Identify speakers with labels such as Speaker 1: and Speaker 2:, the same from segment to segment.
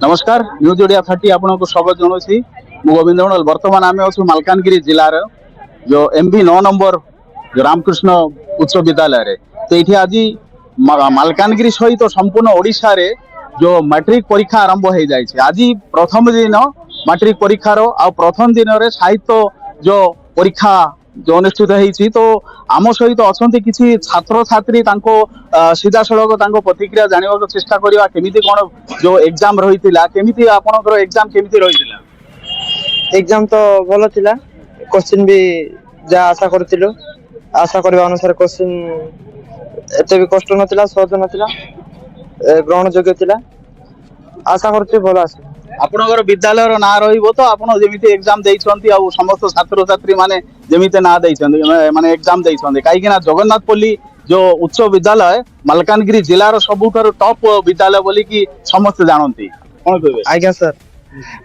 Speaker 1: नमस्कार न्यूज ओडिया 30 आपको स्वागत जनाऊँ मु गोविंद मंडल। बर्तमान आम अच्छु मालकानगिरी जिलार जो एमबी 9 नंबर जो रामकृष्ण उच्च विद्यालय रे। तो ये आज मालकानगिरी सहित संपूर्ण ओडिशा रे जो मैट्रिक परीक्षा आरंभ हो जाए। आज प्रथम दिन मैट्रिक परीक्षार आ प्रथम दिन रे साहित्य जो परीक्षा जो अनुष्ठित होती। तो आम सहित अच्छा किसी छात्र छात्री सीधा सड़क प्रतिक्रिया जानवा चेष्टा करवा केमी कौन जो एग्जाम रही केमी आपनकर एग्जाम केमी रही।
Speaker 2: एग्जाम तो भल थिला, क्वेश्चन भी जा आशा करथिलु, आशा करबा अनुसार क्वेश्चन एते भी कष्ट नथिला, सहज नथिला, ग्रहण योग्य थिला। आशा करछि भल आसे।
Speaker 1: आपनकर विद्यालय ना रहिबो तो आपण जेमिति एग्जाम देइछंती आ समस्त छात्र छात्री माने जेमिति ना देइछंती माने एग्जाम देइछंती काई कि ना जगन्नाथपल्ली जो उच्च विद्यालय मालकानगिरी जिलार सबुठार टॉप विद्यालय बोली कि समस्त जानती कोन कहबे।
Speaker 2: आज्ञा सर,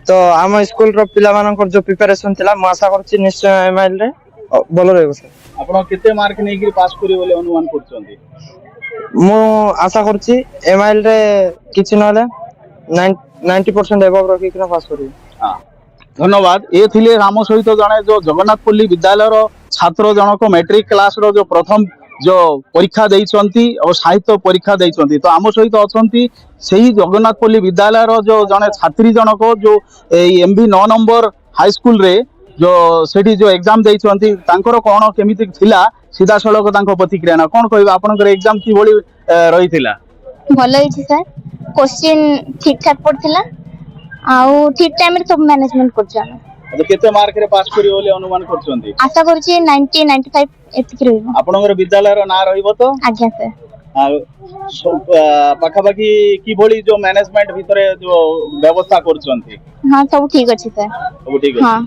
Speaker 2: तो आम स्कूल रो पिला मानकर जो प्रिपरेशन थिला म आशा करछि निश्चय एमआईएल रे भल रहइबो सर।
Speaker 1: आपण केते मार्क नै कि पास करी बोले अनुमान करछंती।
Speaker 2: मु आशा करछि एमआईएल रे किछि नले 90% एबव रखि कि पास करी।
Speaker 1: हां धन्यवाद। ये थिले राम सहित जने जो जगन्नाथपल्ली विद्यालय छात्र जनक मैट्रिक क्लास रो जो प्रथम जो परीक्षा देइछंती और साहित्य परीक्षा देइछंती। तो आम सहित अछंती सेही जगन्नाथपल्ली विद्यालय जो जने छात्री जनक जो एमबी 9 नंबर हाई स्कूल रे जो सेठी जो एग्जाम देइछंती तांकर कोन केमिति थिला सीधा सड़क तांको प्रतिक्रिया ना कोन कहबा आपनकर एग्जाम की बोली रहिथिला।
Speaker 3: भल होइछि सर, क्वेश्चन ठीक ठाक पड़थिला आउ ठीक टाइम रे सब मैनेजमेंट करछा।
Speaker 1: तो केते मार्क रे पास करी बोले अनुमान करछंती।
Speaker 3: आशा करछि 90 95 एतिक रहइबो।
Speaker 1: आपनकर विद्यालय रो ना रहिबो तो
Speaker 3: आज्ञा सर।
Speaker 1: पाखा पाखी की बोली जो मैनेजमेंट भितरे जो व्यवस्था करछंती।
Speaker 3: हां सब ठीक अछि सर।
Speaker 1: सब ठीक अछि।
Speaker 3: हां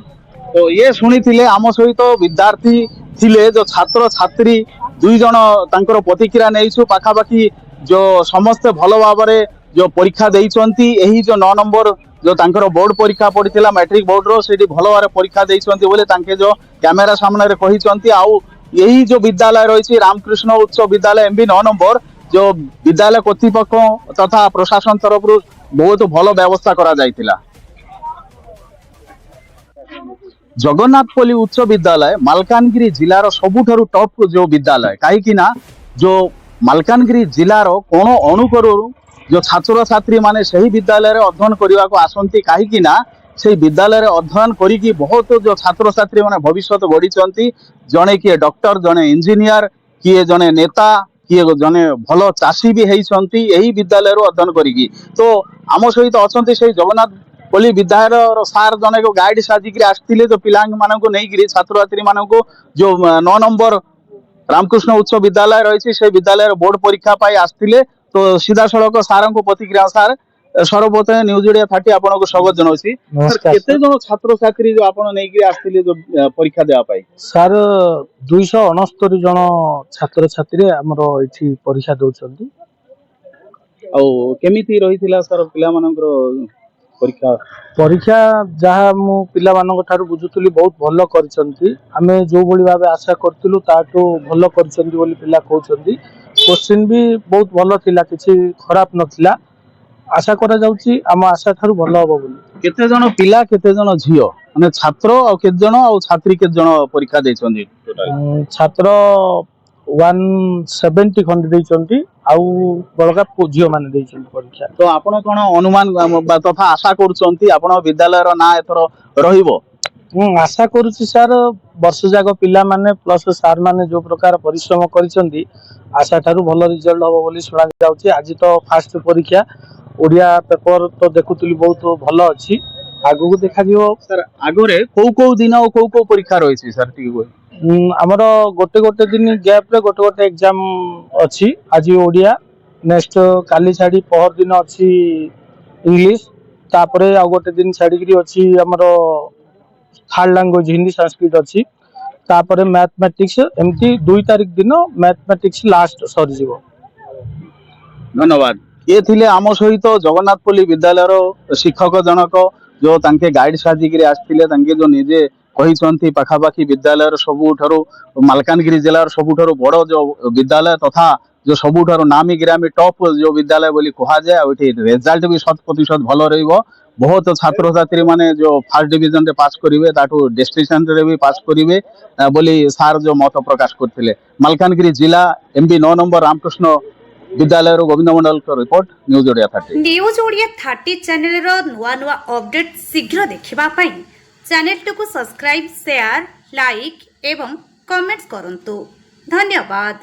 Speaker 1: तो ये सुनिथिले आम सहित विद्यार्थी थिले जो छात्र छात्री दुई जन तांकर प्रतिक्रिया नेइछु पाखा पाखी जो समस्त भलो भाबरे जो परीक्षा देइछंती। एही जो 9 नंबर जो तांकर बोर्ड परीक्षा पड़िथिला मैट्रिक बोर्ड रो सेठी भलो भाबरे परीक्षा देइछंती बोले तांके जो कैमरा सामने रे कहिछंती। आउ यही जो विद्यालय रही रामकृष्ण उच्च विद्यालय एमबी 9 नंबर जो विद्यालय कर्तृपक्ष तथा प्रशासन तरफ बहुत भल व्यवस्था करा जायतिला। जगन्नाथपल्ली उच्च विद्यालय मालकानगिरी जिलार सबुठारु टॉप जो विद्यालय कहीं जो मालकानगिरी जिलार कोण अणुकरू जो छात्र छात्री माने सही विद्यालय अध्ययन करने को आसती कहीं से विद्यालय अध्ययन करी बहुत जो छात्र छात्री माने भविष्य गढ़ी जड़े किए डॉक्टर जड़े इंजीनियर किए जड़े नेता किए जड़े भल चाषी भी होती यही विद्यालय अध्ययन करी। तो आम सहित अच्छा से जगन्नाथपल्ली विद्यालय सार जने को गाइड साजिक आसते जो पिला नहीं छात्र छात्री मान जो 9 नंबर रामकृष्ण उच्च विद्यालय रही से विद्यालय बोर्ड परीक्षा पाई आसते। तो सीधा सड़क सार को प्रतिक्रिया सार सर्वप्रथम न्यूज ओडिया 30 आपको स्वागत जनाऊँ। केते जन छात्र छात्री जो आपण नहीं आसते जो परीक्षा देवा पाई।
Speaker 4: सर 269 जन छात्र छात्री हमरो एठी परीक्षा दउछंती।
Speaker 1: औ केमिति रहिथिला सर पिला मानकर परीक्षा
Speaker 4: परीक्षा जहाँ मु पिला मानक थारु बुझुतली बहुत भलो करछंती। हमें जो बोली भाबे आशा करथिलु ताटो भलो करछंती बोली पिला कहउछंती। क्वेश्चन भी बहुत भलो थिला, किछि खराब नथिला। आशा करा जाउची हम आशा थारु भलो होबो बोली।
Speaker 1: केते जन पिला केते जन झियो माने छात्र और केते जन और छात्री केते जन परीक्षा देछंती टोटल।
Speaker 4: छात्र 170 खंड देछंती आउ बळका झियो माने देछंती परीक्षा।
Speaker 1: तो आपण कोन अनुमान तथा आशा करछंती आपण विद्यालय रो ना एथरो रहिबो।
Speaker 4: आशा करुछि सर वर्ष जाक पिला माने प्लस सार माने जो प्रकार परिश्रम करिसंती आशा थारु भलो रिजल्ट होबो बोली सुना जाउछि। आज तो फास्ट परीक्षा ओडिया पेपर तो देखुतली बहुत भलो अछि, आगु को देखा दियो
Speaker 1: सर। आगुरे को दिन और को परीक्षा रही सर ठीक
Speaker 4: हमरो गोटे गोटे दिन गैप रे गोटे गोटे एग्जाम अछि। आज ओडिया नेक्स्ट काली छाड़ी पहर दिन अछि इंग्लिश, तापरे आ गोटे दिन छाड़ी अछि हमरो थर्ड लैंग्वेज हिंदी संस्कृत अछि, तापरे मैथमेटिक्स एमती 2 तारिख दिन मैथमेटिक्स लास्ट सरी जीवो।
Speaker 1: धन्यवाद। ये थिले आम सहित जगन्नाथपल्ली विद्यालय शिक्षक जनक जो तांके गाइड साजिक आसते तांके जो निजे कही पाखापाखि विद्यालय सबुठारु मालकानगिरी जिलार सबुठारु बड़ जो विद्यालय तथा जो सबुठारु नामी गिरामी टॉप जो विद्यालय बोली कहा जाए और रिजल्ट भी 100% भलो रहिबो बहुत छात्र छात्री माने जो फर्स्ट डिवीजन रे पास करिवे ताठू डिस्ट्रिक्शन रे भी पास करिवे बोली सार जो मत प्रकाश करथिले मालकानगिरी जिला एमबी 9 नंबर रामकृष्ण विद्यालय रो गोविंद मंडल को report news Odia 30
Speaker 5: news Odia 30 channel रो नुआ नुआ अपडेट शीघ्र देखिबा पई चैनल को सब्सक्राइब शेयर लाइक एवं कमेंट्स करंतु धन्यवाद।